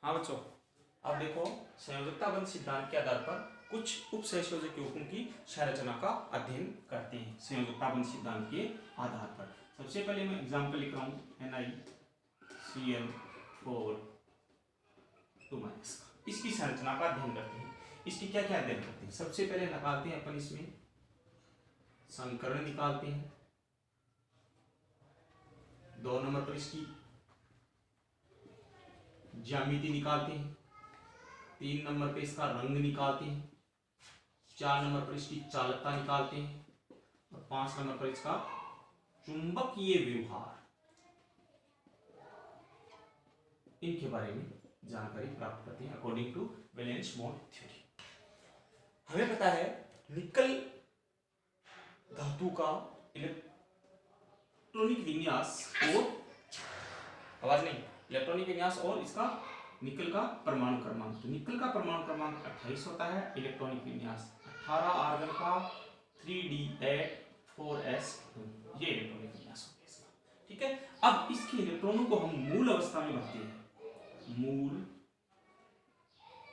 हाँ बच्चों, अब देखो संयोजकता बंध सिद्धांत के आधार पर कुछ उपसंयोजक यौगिकों की संरचना का अध्ययन करते हैं। संयोजकता बंध सिद्धांत के आधार पर सबसे पहले मैं एग्जांपल लिख रहा हूँ NiCl4 इसकी संरचना का अध्ययन करते हैं। इसकी क्या क्या अध्ययन करते हैं? सबसे पहले निकालते हैं अपन इसमें संकरण निकालते हैं। 2 नंबर पर इसकी ज्यामिति निकालते हैं। 3 नंबर पे इसका रंग निकालते हैं। 4 नंबर पर इसकी चालकता निकालते हैं और 5 नंबर पर इसका चुंबकीय व्यवहार, इनके बारे में जानकारी प्राप्त करते हैं according to valence bond theory. हमें पता है निकल धातु का इलेक्ट्रॉनिक विन्यास और इसका निकल का परमाणु क्रमांक। तो निकल का परमाणु क्रमांक 28 होता है। इलेक्ट्रॉनिक विन्यास 18 आर्गन का 3d8 4s, ये इलेक्ट्रॉनिक विन्यास हो गया इसका। ठीक है, अब इसके इलेक्ट्रॉनों को हम मूल अवस्था में भरते हैं। मूल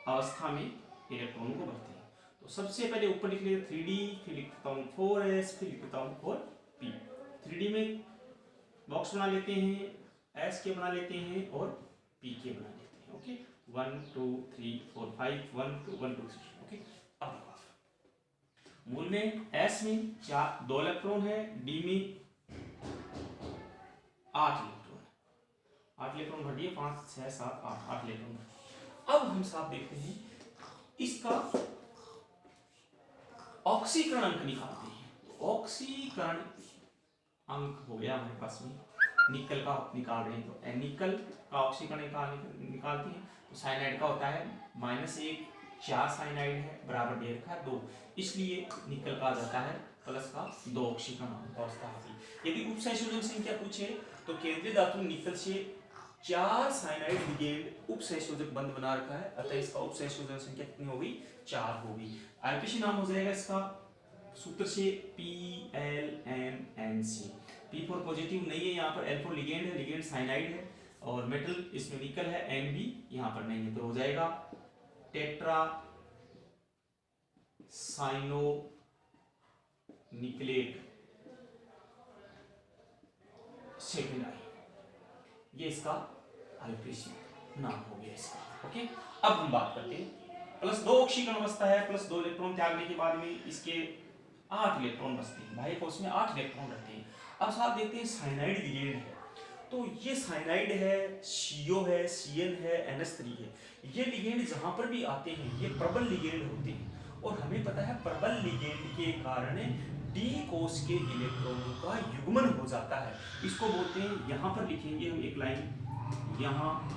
अवस्था में इलेक्ट्रॉनों को भरते हैं। तो सबसे पहले ऊपर लिख लेते 3d, फिर लिखता हूँ 4s, फिर लिखता हूँ 4p। 3d में बॉक्स बना लेते हैं, s के बना लेते हैं और p के बना लेते हैं। ओके, 1 2 3 4 5 1 2 1 2 3। ओके, अब मूल में s में 2 इलेक्ट्रॉन है, d में 8 इलेक्ट्रॉन है। 8 इलेक्ट्रॉन भर दिए, 5 6 7 8 इलेक्ट्रॉन। अब हम साफ देखते हैं इसका ऑक्सीकरण अंक निकालते हैं। ऑक्सीकरण अंक हो गया हमारे पास में, निकल का निकाल रहे हैं तो निकल का ऑक्सीकरण निकालते हैं। तो साइनाइड का होता है -1, 4 साइनाइड है बराबर दे रखा है 2, इसलिए निकल का आ जाता है प्लस का 2 ऑक्सीकरण अवस्था। यदि उपसंयोजन संख्या पूछे तो केंद्रीय धातु निकल से 4 साइनाइड लिगेंड उपसंयोजक बंध बना रखा है, अतः इसका उपसंयोजन संख्या कितनी होगी? 4 होगी। आईपीसी नाम हो जाएगा इसका सूत्र से PLMNC। P4 पॉजिटिव नहीं है, यहाँ पर L4 लिगेंड है, लिगेंड साइनाइड है और मेटल इसमें निकल है, NB यहाँ पर नहीं है, तो हो जाएगा टेट्रा साइनो निकलेट सेकेंडाई, ये इसका आईपीसी नाम हो गया इसका। ओके, अब हम बात करते हैं +2 ऑक्सीकरण अवस्था है, +2 इलेक्ट्रॉन त्यागने के बाद में इसके 8 इलेक्ट्रॉन बचते हैं। बाह्य कोश में 8 इलेक्ट्रॉन रहते हैं। अब साथ देखते हैं साइनाइड लिगेंड है, तो ये साइनाइड है, CO है, CN है, NH3 है। ये लिगेंड जहां पर भी आते हैं ये प्रबल लिगेंड होते हैं और हमें पता है प्रबल लिगेंड के कारण D कोश के इलेक्ट्रॉनों का युग्मन हो जाता है। इसको बोलते हैं, यहां पर लिखेंगे हम एक लाइन, यहां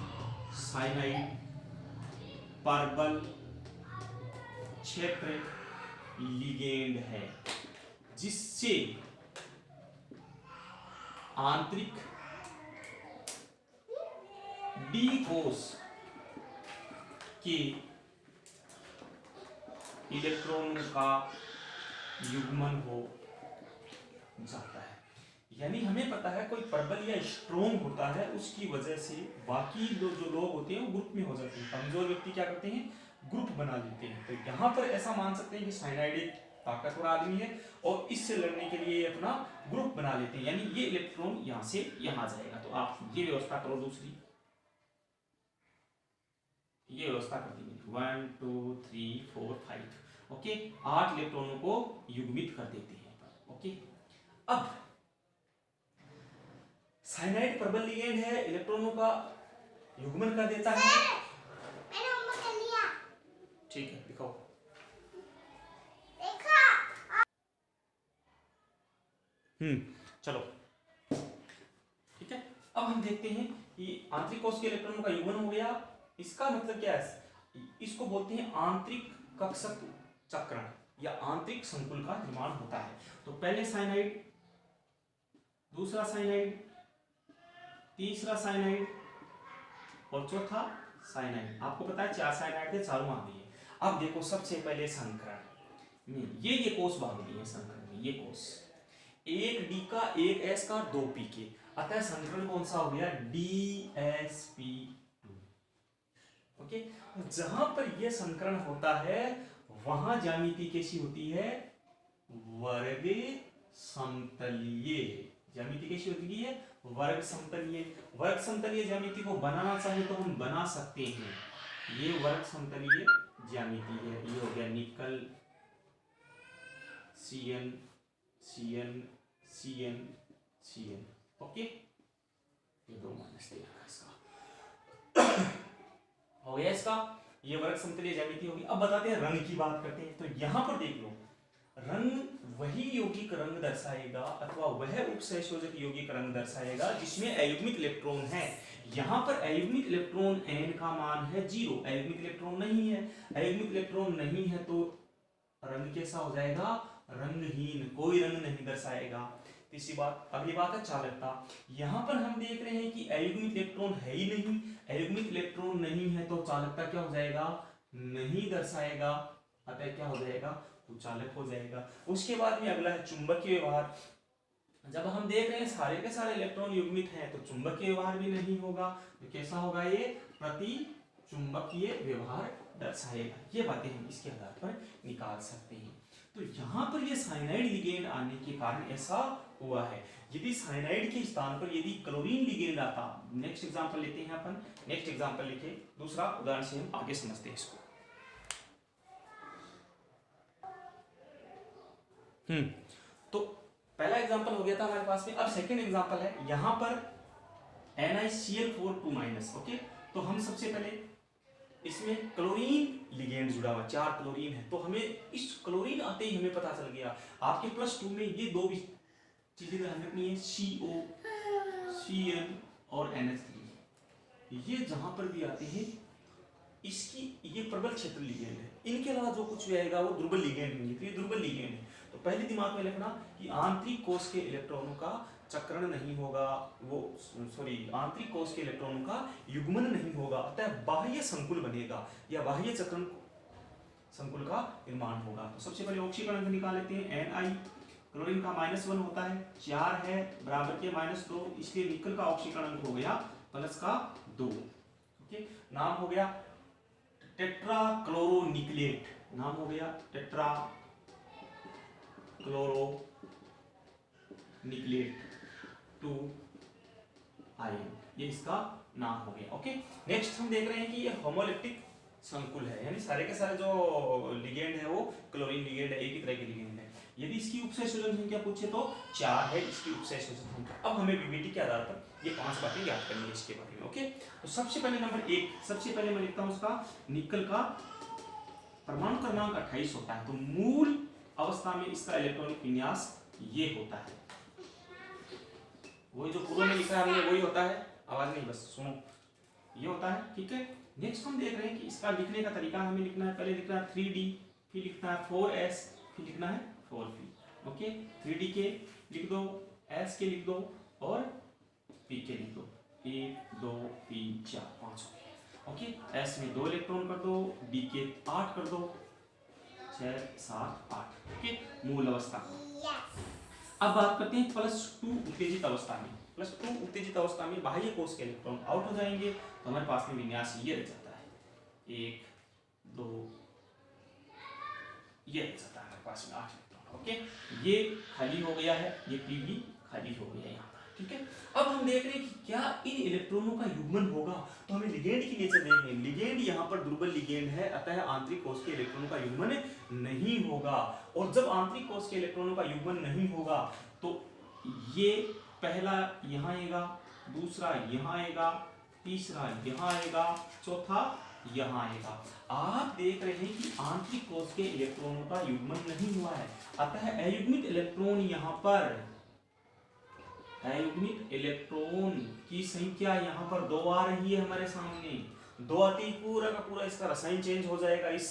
साइनाइड प्रबल क्षेत्र लिगेंड है, जिससे आंतरिक D कोश के इलेक्ट्रॉनों का युग्मन हो जाता है। यानी हमें पता है कोई प्रबल या स्ट्रॉन्ग होता है, उसकी वजह से बाकी जो लोग होते हैं वो ग्रुप में हो जाते हैं। कमजोर व्यक्ति क्या करते हैं? ग्रुप बना लेते हैं। तो यहाँ पर ऐसा मान सकते हैं कि साइनाइड एक ताकतवर आदमी है और इससे लड़ने के लिए अपना ग्रुप बना लेते हैं, यानी ये इलेक्ट्रॉन यहाँ से यहाँ जाएगा। तो आप ये व्यवस्था करो, दूसरी ये व्यवस्था कर दी 1 2 3 4 5। ओके, 8 इलेक्ट्रॉनों को युग्मित कर देते हैं। ओके, अब साइनाइड प्रबल लिगेंड है, इलेक्ट्रॉनों का युग्मन कर देता है। ठीक है, दिखाओ। चलो ठीक है, अब हम देखते हैं कि आंतरिक कोश के इलेक्ट्रॉनों का युग्मन हो गया। इसका मतलब क्या है? इसको बोलते हैं आंतरिक कक्षक चक्रण या आंतरिक संकुल का निर्माण होता है। तो पहले साइनाइड, दूसरा साइनाइड, तीसरा साइनाइड और चौथा साइनाइड। आपको पता है 4 साइनाइड थे, चारों आ गई है। अब देखो सबसे पहले संकरण में ये कोष भाग दिए हैं। संकरण में ये कोष 1 D का, 1 S का, 2 P के, अतः संकरण कौन सा हो गया? DsP2। ओके, जहां पर यह संकरण होता है वहां ज्यामिति कैसी होती है, वर्ग समतलीय। ज्यामिति कैसी होती है, वर्ग समतलीय। वर्ग समतलीय ज्यामिति को बनाना चाहे तो हम बना सकते हैं। ये वर्ग समतलीय ज्यामिति है। ये हो गया निकल CN CN CN CN। Okay, ये 2 माइनस इसका हो गया। इसका ये वर्ग समतलीय ज्यामिति होगी। अब बताते हैं रंग की बात करते हैं। तो यहां पर देख लो, रंग वही यौगिक रंग दर्शाएगा अथवा वह उपसंयोजक यौगिक रंग दर्शाएगा जिसमें अयुग्मित इलेक्ट्रॉन है। यहां पर अयुग्मित इलेक्ट्रॉन n का मान है 0, अयुग्मित इलेक्ट्रॉन नहीं है। अयुग्मित इलेक्ट्रॉन नहीं है तो रंग कैसा हो जाएगा, रंगहीन, कोई रंग नहीं दर्शाएगा। तीसरी बात, अगली बात है चालकता। यहां पर हम देख रहे हैं कि अयुग्मित इलेक्ट्रॉन है ही नहीं, अयुग्मित इलेक्ट्रॉन नहीं है तो चालकता क्या हो जाएगा, नहीं दर्शाएगा, अतः क्या हो जाएगा, तो चालक हो जाएगा। उसके बाद में अगला है चुंबकीय व्यवहार। जब हम देख रहे हैं सारे के सारे इलेक्ट्रॉन युग्मित हैं तो चुंबकीय व्यवहार भी नहीं होगा, तो कैसा होगा, ये प्रति चुंबकीय व्यवहार दर्शाएगा। ये बातें हम इसके आधार पर निकाल सकते हैं। तो यहाँ पर ये साइनाइड लिगेंड आने के कारण ऐसा हुआ है। यदि साइनाइड के स्थान पर यदि क्लोरीन लिगेंड आता, नेक्स्ट एग्जांपल लेते हैं अपन, नेक्स्ट एग्जांपल लिखे, दूसरा उदाहरण से हम आगे समझते हैं इसको। तो पहला एग्जांपल हो गया था हमारे पास में। अब सेकंड एग्जांपल है, यहां पर NiCl4 2-। ओके, तो हम सबसे पहले इसमें क्लोरीन लिगेंड जुड़ा हुआ, 4 क्लोरीन है। तो हमें इस क्लोरीन आते ही हमें पता चल गया, आपके +2 में ये 2 चीजें ध्यान रखनी है, CO CN और NH3। ये जहां पर भी आते हैं इसकी ये प्रबल क्षेत्र लिगेंड है। इनके अलावा जो कुछ भी आएगा वो दुर्बल लिगेंड होंगे। तो ये दुर्बल लिगेंड है। तो पहले दिमाग में रखना कि आंतरिक कोश के इलेक्ट्रॉनों का चक्रण नहीं होगा, वो आंतरिक कोश के इलेक्ट्रॉनों का युग्मन नहीं होगा, अतः बाह्य संकुल बनेगा या बाह्य चक्रण संकुल का निर्माण होगा। तो सबसे पहले ऑक्सीकरण निकाल लेते हैं। Ni क्लोरीन का -1 होता है, 4 है बराबर के -2, इसलिए निकल का ऑक्सीकरण हो गया +2। ओके, नाम हो गया टेट्रा क्लोरोनिक्लेट, नाम हो गया टेट्रा क्लोरोनिक्लेट 2 आयन, ये इसका नाम हो गया। ओके, नेक्स्ट हम देख रहे हैं कि ये होमोलिप्टिक संकुल है, यानी सारे के सारे जो लिगेंड है वो क्लोरीन लिगेंड है, एक ही तरह के लिगेंड है। यदि इसकी उपसंयोजन संख्या पूछे तो 4 है इसकी उपसंयोजन संख्या। अब हमें बीबीटी के आधार पर ये 5 बातें याद करनी है इसके बारे में। ओके, तो सबसे पहले नंबर 1, सबसे पहले मैं लिखता हूं उसका निकल का परमाणु क्रमांक 28 होता है। तो मूल अवस्था में इसका इलेक्ट्रॉनिक विन्यास ये होता है, वही जो पूर्व में लिखा है हमने वही होता है, आवाज नहीं बस सुनो, ये होता है। ठीक है, नेक्स्ट हम देख रहे हैं कि इसका लिखने का तरीका हमें लिखना है, पहले लिखना है 3D, फिर लिखना है 4S, फिर लिखना है 4P। ओके, 3D के लिख दो, S के लिख दो और P के लिख दो, 1 2 3 4 5 हो गए। ओके, S में 2 इलेक्ट्रॉन कर दो, D के 8 कर दो, 6 7 8। ओके, मूल अवस्था। अब बात करते हैं +2 उत्तेजित अवस्था में। +2 उत्तेजित अवस्था में बाह्य कोश के इलेक्ट्रॉन आउट हो जाएंगे, तो हमारे पास में विन्यास ये रह जाता है, 1 2, ये रह जाता है हमारे पास में 8 इलेक्ट्रॉन। ओके, ये खाली हो गया है, ये P भी खाली हो गया है यहाँ पर। ठीक है, अब हम देख रहे हैं कि क्या इन इलेक्ट्रॉनों का युग्मन होगा, तो हमें लिगेंड की नेचर देखनी है। लिगेंड यहाँ पर दुर्बल लिगेंड है, अतः आंतरिक कोश के इलेक्ट्रॉनों का युग्मन नहीं होगा। और जब आंतरिक कोश के इलेक्ट्रॉनों का युग्मन नहीं होगा तो ये पहला यहाँ आएगा, दूसरा यहाँ आएगा, तीसरा यहाँ आएगा, चौथा यहाँ आएगा। आप देख रहे हैं कि आंतरिक कोश के इलेक्ट्रॉनों का युग्मन नहीं हुआ है, अतः अयुग्मित इलेक्ट्रॉन यहाँ पर, अयुग्मित इलेक्ट्रॉन की संख्या यहाँ पर 2 आ रही है हमारे सामने। 2 आती पूरा का पूरा इसका रसायन चेंज हो जाएगा इस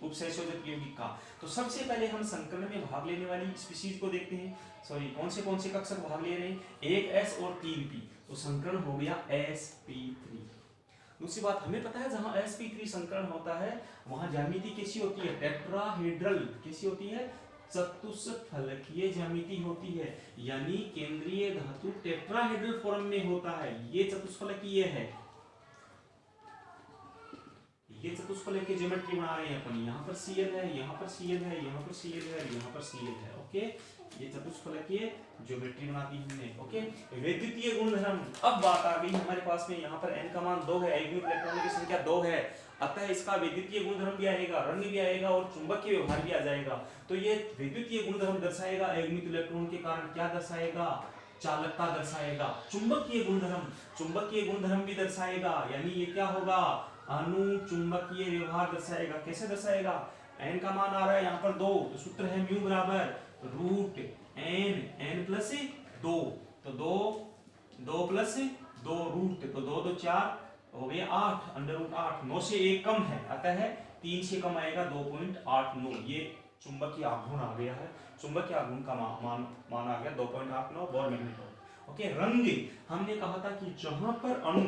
उपसंयोजक यौगिक का। तो सबसे पहले हम संकरण में भाग लेने वाली स्पीशीज को देखते हैं। सॉरी, कौन से कक्षक भाग ले रहे हैं, 1S और 3P, तो संकरण हो गया sp3। दूसरी बात, हमें पता है जहां sp3 संकरण होता है वहां ज्यामिति कैसी होती है, टेट्राहेड्रल, कैसी होती है, चतुष्फलकीय ज्यामिति होती है, यानी केंद्रीय धातु टेट्राहेड्रल फॉर्म में होता है, ये चतुष्फलकीय है। ये चतुष्फलक की ज्योमेट्री बना रहे हैं अपन, यहाँ पर Cl है, यहाँ पर Cl है, यहाँ पर Cl है, यहाँ पर Cl है। ओके, ये चतुष्फलक की ज्योमेट्री बनाती हमने। ओके, विद्युतीय गुणधर्म। अब बात आ गई हमारे पास में, यहाँ पर n का मान 2 है, अयुग्मित इलेक्ट्रॉनों की संख्या 2 है, अतः इसका विद्युतीय गुणधर्म भी आएगा, रंग भी आएगा और चुंबकीय व्यवहार भी आ जाएगा। तो ये विद्युतीय गुणधर्म दर्शाएगा, अयुग्मित इलेक्ट्रॉन के कारण क्या दर्शाएगा, चालकता दर्शाएगा। चुंबकीय गुणधर्म भी दर्शाएगा, यानी ये क्या होगा, अनुचुंबकीय व्यवहार दर्शाएगा। कैसे दर्शाएगा, n का मान आ रहा है यहाँ पर 2, तो सूत्र है म्यू बराबर रूट n प्लस 2, तो 2 प्लस 2 रूट, तो 2 2 4 हो गया 8, अंडर रूट 8, 9 से 1 कम है, अतः 3 से कम आएगा 2.89। ये चुंबकीय आघूर्ण आ गया है, चुंबकीय आघूर्ण का मान आ गया 2.89 बॉल मैग्नेट्रॉन। ओके, रंग, हमने कहा था कि जहां पर अणु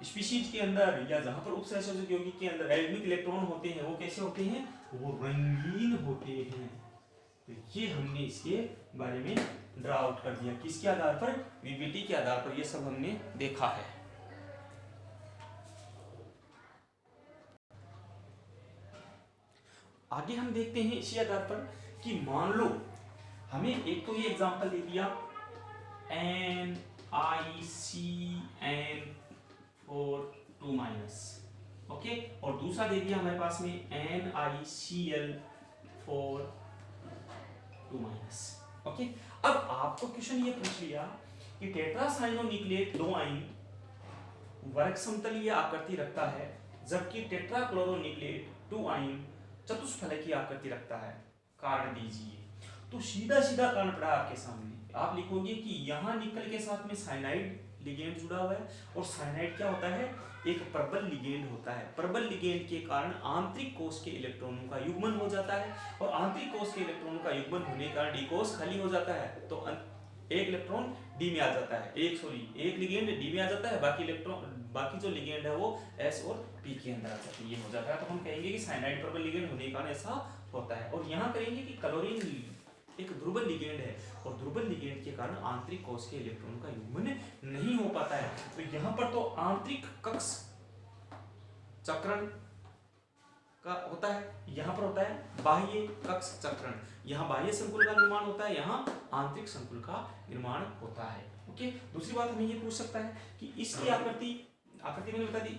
स्पीशीज के अंदर या जहां पर उपसहसंयोजक यौगिक के अंदर अयुग्मित इलेक्ट्रॉन होते हैं, वो कैसे होते हैं, वो रंगीन होते हैं। तो ये हमने इसके बारे में ड्रा आउट कर दिया, किसके आधार पर, वीबीटी के आधार पर, ये सब हमने देखा है। आगे हम देखते हैं इसी आधार पर कि मान लो हमें एक तो ये एग्जांपल दे दिया NiCN for 2-, ओके, और दूसरा दे दिया हमारे पास में NiCl for 2-। ओके, अब आपको क्वेश्चन ये पूछ लिया कि टेट्रासाइनोन्यूक्लिएट 2 आयन वर्ग समतलीय आकृति रखता है, जबकि टेट्राक्लोरोन्यूक्लिएट 2 आयन चतुष्फलकीय आकृति रखता है, कारण दीजिए। तो सीधा सीधा कारण पड़ा आपके सामने, आप लिखोगे कि यहाँ निकल के साथ में साइनाइड लिगेंड जुड़ा हुआ है, और साइनाइड क्या होता है, एक प्रबल लिगेंड होता है। प्रबल लिगेंड के कारण आंतरिक कोश के इलेक्ट्रॉनों का युग्मन हो जाता है, और आंतरिक कोश के इलेक्ट्रॉनों का युग्मन होने के कारण डी कोश खाली हो जाता है, तो एक इलेक्ट्रॉन डी में आ जाता है, एक लिगेंड डी में आ जाता है, बाकी जो लिगेंड है वो एस और पी के अंदर आ जाती है, ये हो जाता है। तो हम कहेंगे कि साइनाइड प्रबल लिगेंड होने के कारण ऐसा होता है। और यहाँ करेंगे कि क्लोरीन एक दुर्बल लिगेंड है, और दुर्बल लिगेंड के कारण आंतरिक कोश के इलेक्ट्रॉन का युग्मन नहीं हो पाता है। तो यहाँ पर तो आंतरिक कक्ष चक्रण का होता है, यहाँ पर होता है बाह्य कक्ष चक्रण, यहाँ बाह्य संकुल का निर्माण होता है, यहाँ आंतरिक संकुल का निर्माण होता है। ओके, दूसरी बात हमें ये पूछ सकता है कि इसकी आकृति मैंने बता दी,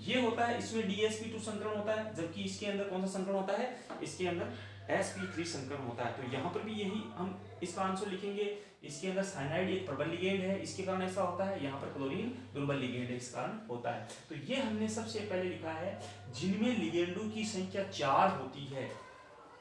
ये होता है, इसमें DsP2 संकरण होता है, जबकि इसके अंदर कौन सा संकरण होता है, इसके अंदर sp3 संकरण होता है। तो यहाँ पर भी यही हम इसका आंसर लिखेंगे, इसके अंदर साइनाइड एक प्रबल लिगेंड है, इसके कारण ऐसा होता है, यहाँ पर क्लोरीन दुर्बल लिगेंड है, इस कारण होता है। तो ये हमने सबसे पहले लिखा है, जिनमें लिगेंडों की संख्या 4 होती है,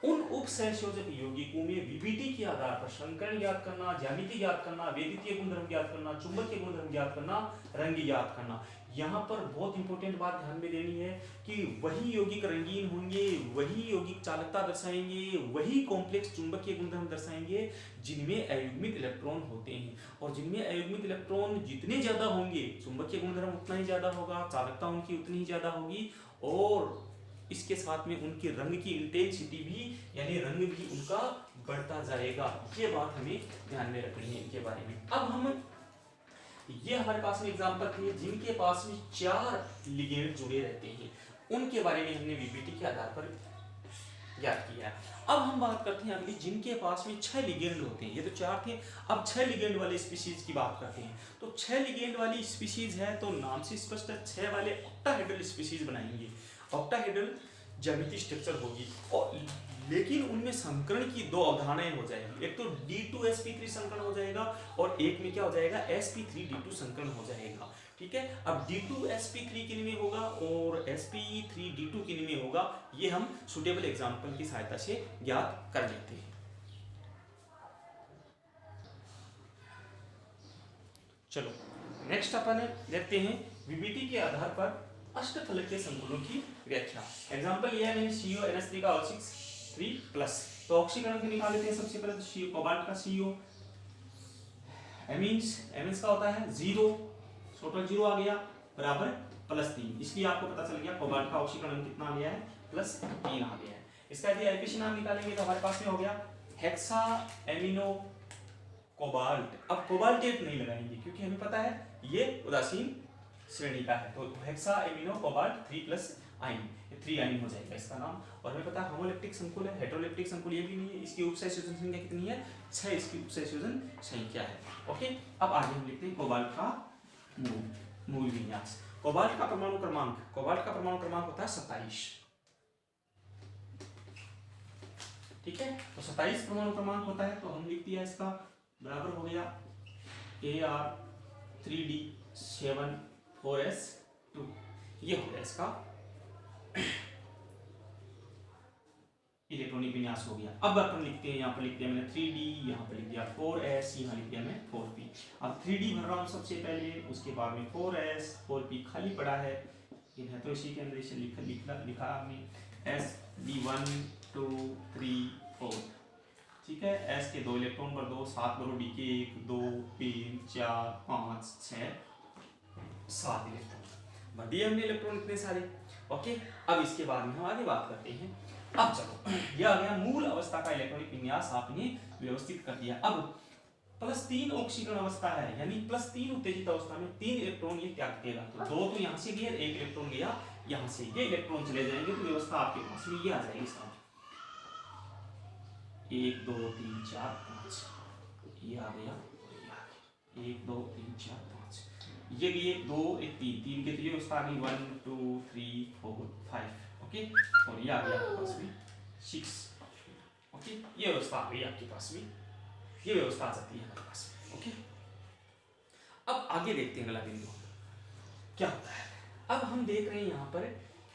उन उपसहसंयोजक यौगिकों में वीबीटी के आधार पर संकरण ज्ञात करना, ज्यामिति ज्ञात करना, विद्युतीय गुणधर्म ज्ञात करना, चुंबकीय गुणधर्म ज्ञात करना, रंग ज्ञात करना। यहाँ पर बहुत इंपॉर्टेंट बात ध्यान में देनी है कि वही यौगिक रंगीन होंगे, वही यौगिक चालकता दर्शाएंगे, वही कॉम्प्लेक्स चुंबकीय गुणधर्म दर्शाएंगे जिनमें अयुग्मित इलेक्ट्रॉन होते हैं। और जिनमें अयुग्मित इलेक्ट्रॉन जितने ज्यादा होंगे, चुंबकीय गुणधर्म उतना ही ज्यादा होगा, चालकता उनकी उतनी ही ज्यादा होगी, और इसके साथ में उनके रंग की इंटेंसिटी भी, यानी रंग भी उनका बढ़ता जाएगा। ये बात हमें ध्यान में रखनी है इनके बारे में। अब हम, ये हमारे पास में एग्जांपल थे जिनके पास में 4 लिगेंड जुड़े रहते हैं, उनके बारे में हमने वीबीटी के आधार पर ज्ञात किया। अब हम बात करते हैं अगली, जिनके पास में 6 लिगेंड होते हैं। ये तो 4 थे, अब 6 लिगेंड वाले स्पीशीज की बात करते हैं। तो 6 लिगेंड वाली स्पीशीज है, तो नाम से स्पष्ट है, 6 वाले ऑक्टाहेड्रल स्पीशीज बनाएंगे। ऑक्टाहेड्रल ज्यामिति स्ट्रक्चर होगी, और लेकिन उनमें संकरण की 2 अवधारणाएं हो जाएगी। एक तो D2sp3 संकरण हो जाएगा, और एक में क्या हो जाएगा, sp3d2 संकरण हो जाएगा। ठीक है, अब D2sp3 किन में होगा और sp3d2 किन में होगा, ये हम सुटेबल एग्जांपल की सहायता से ज्ञात कर लेते हैं। चलो नेक्स्ट अपन देखते हैं वीबीटी के आधार पर अष्टफलकीय संकुलों की व्याख्या। एग्जांपल ये है, मैंने CONH3 का O6 तो ऑक्सीकरण के निकाल लेते हैं। सबसे पहले तो कोबाल्ट का CO, एमीन्स का होता है 0, टोटल 0 आ गया, बराबर +3, इसलिए आपको पता चल गया कोबाल्ट का ऑक्सीकरण कितना आ गया है, +3 आ गया है। इसका यदि आईपीसी नाम निकालेंगे तो हमारे पास में हो गया हेक्सा एमिनो कोबाल्ट। अब कोबाल्टेट नहीं लगाएंगे क्योंकि हमें पता है ये उदासीन श्रेणी का है, तो हेक्सा एमिनो कोबाल्ट 3 प्लस आइन, 3 आइन हो जाएगा इसका नाम। और हमें पता है होमोलैक्टिक संकुल है, हेटेरोलैक्टिक संकुल ये भी नहीं है। इसकी उपसंयोजन संख्या कितनी है? 6 इसकी उपसंयोजन संख्या है। ओके, अब आगे हम लिखते हैं कोबाल्ट का मूल विन्यास। कोबाल्ट का परमाणु क्रमांक होता है 27। ठीक है, तो 27 परमाणु क्रमांक होता है। तो हम लिख दिया इसका बराबर हो गया Ar3D7 4s2, ये हो गया इसका इलेक्ट्रॉनिक विन्यास हो गया। अब अपन लिखते हैं, यहाँ पर लिख दिया मैंने 3D, यहाँ पर लिख दिया 4s, यहाँ लिख दिया मैं 4p। अब 3D भर रहा हूँ सबसे पहले, उसके बाद में 4s, 4p खाली पड़ा है, ये है तो इसी के अंदर इसे लिखा हमने SD1 2 3 4। ठीक है, s के 2 इलेक्ट्रॉन पर 2, 7 बरो d के 1 2 3 4 5 6 7 इलेक्ट्रॉन भर दिए हमने इलेक्ट्रॉन इतने सारे। ओके, अब इसके बाद में हम आगे बात करते हैं। अब चलो, यह आ गया मूल अवस्था का इलेक्ट्रॉनिक विन्यास, आपने व्यवस्थित कर दिया। अब +3 ऑक्सीकरण अवस्था है, यानी +3 उत्तेजित अवस्था में 3 इलेक्ट्रॉन ये त्याग देगा। तो 2 तो यहाँ से गया, 1 इलेक्ट्रॉन गया यहाँ से, ये इलेक्ट्रॉन चले जाएंगे, तो व्यवस्था आपके पास में ये आ जाएगी इसका 1 2 3 4 5, ये आ गया, 1 2 3 4 5, ये भी 1 2 1 3 3 के, तो ये व्यवस्था आ गई 1 2 3 4 5। ओके, और ये आ गया आपके पास में 6। ओके, ये व्यवस्था आ गई आपके पास में, ये व्यवस्था आ जाती है हमारे पास में। ओके, अब आगे देखते हैं अगला बिंदु क्या होता है। अब हम देख रहे हैं यहाँ पर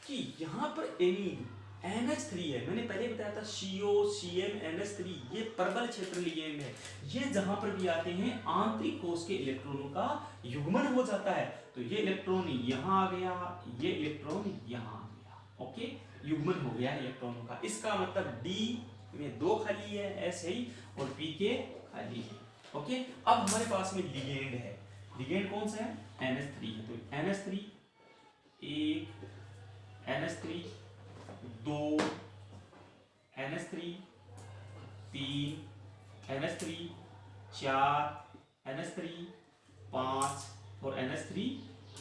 कि यहाँ पर एमीन NH3 है। मैंने पहले बताया था CO CM NH3 ये प्रबल क्षेत्र लिगेंड है। ये जहां पर भी आते हैं आंतरिक कोश के इलेक्ट्रॉनों का युग्मन हो जाता है। तो ये इलेक्ट्रॉन यहाँ आ गया, ये इलेक्ट्रॉन यहाँ आ गया। ओके, युग्मन हो गया इलेक्ट्रॉनों का। इसका मतलब D में 2 खाली है ऐसे ही, और P के खाली है। ओके, अब हमारे पास में लिगेंड है। लिगेंड कौन सा है? NH3 है। तो NH3 1 NH3 2 NH3 3 NH3 4 NH3 5 और NH3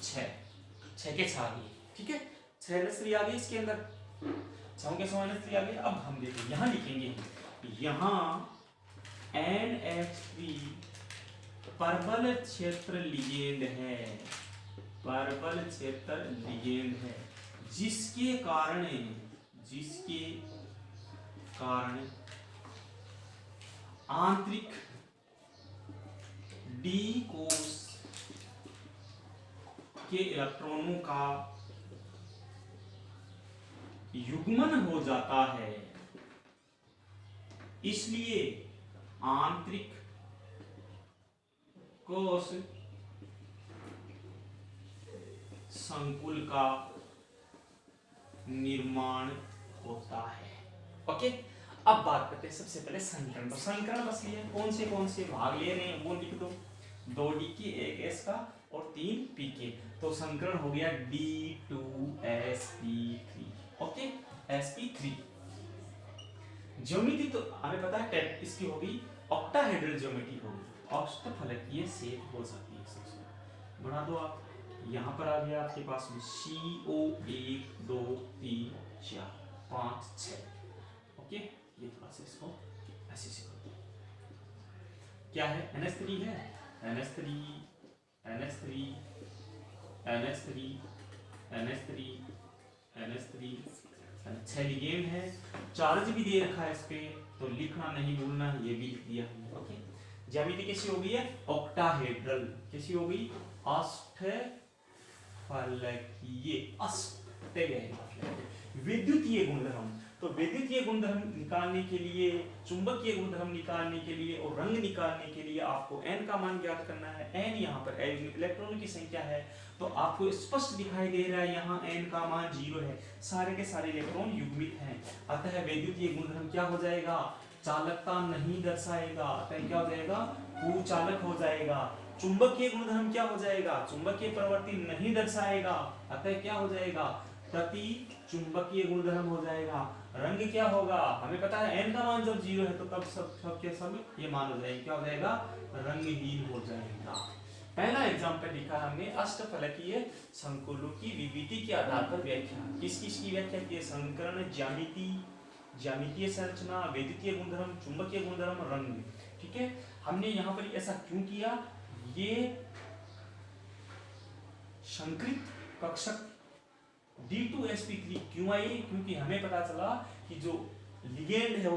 6 के 6 आ गए। ठीक है, 6 NH3 आ गए इसके अंदर, 6 के 6 NH3 आ गए। अब हम देखेंगे, यहाँ लिखेंगे, यहाँ NH3 प्रबल क्षेत्र लिगेंड है, प्रबल क्षेत्र लिगेंड है, जिसके कारण आंतरिक D कोश के इलेक्ट्रॉनों का युग्मन हो जाता है। इसलिए आंतरिक कोश संकुल का निर्माण होता है। ओके, अब बात करते हैं सबसे पहले संकरण। तो संकरण बस लिए कौन से भाग ले रहे हैं वो लिख दो, 2D के 1S का और 3P के। तो संकरण हो गया D2sp3। ओके, sp3 ज्योमेट्री तो हमें पता है इसकी होगी ऑक्टाहेड्रल ज्योमेट्री होगी, अष्टफलकीय शेप हो सकती है। सबसे बना दो आप, यहाँ पर आ गया आपके पास में CO 1 2 3 4 5 6। ओके, ये थोड़ा सा इसको ऐसे से कर दो। क्या है? NH3 है, NH3 NH3 NH3 NH3 NH3 6 ligand है, चार्ज भी दे रखा है इस पे, तो लिखना नहीं भूलना, ये भी लिख दिया हमने। ओके, ज्यामिति कैसी हो गई है? ऑक्टाहेड्रल। कैसी हो गई? अष्टफलकीय। विद्युतीय गुणधर्म, तो विद्युतीय गुणधर्म निकालने के लिए, चुंबकीय गुणधर्म निकालने के लिए और रंग निकालने के लिए आपको n का मान ज्ञात करना है। n यहाँ पर इलेक्ट्रॉन की संख्या है, तो आपको स्पष्ट दिखाई दे रहा है यहाँ n का मान 0 है, सारे के सारे इलेक्ट्रॉन युग्मित हैं। अतः विद्युतीय गुणधर्म क्या हो जाएगा? चालकता नहीं दर्शाएगा, अतः क्या हो जाएगा? कुचालक हो जाएगा। चुंबकीय गुणधर्म क्या हो जाएगा? चुंबकीय प्रवृत्ति नहीं दर्शाएगा, अतः क्या हो जाएगा? प्रति चुंबकीय गुणधर्म हो जाएगा। रंग क्या होगा? हमें पता है n का मान जब 0 है तो तब सब के सब ये मान हो जाएगा, क्या हो जाएगा? रंगहीन हो जाएगा। पहला एग्जाम्पल लिखा हमने अष्टफलकीय संकुलों की विविधि के आधार पर व्याख्या। किस किस की व्याख्या की है? संकरण, ज्यामिति, ज्यामितीय संरचना, वैद्युतीय गुणधर्म, चुंबकीय गुणधर्म, रंग। ठीक है, हमने यहाँ पर ऐसा क्यों किया? ये संकृत कक्षक D2sp3 क्यों आई? क्योंकि हमें पता चला कि जो लिगेंड है वो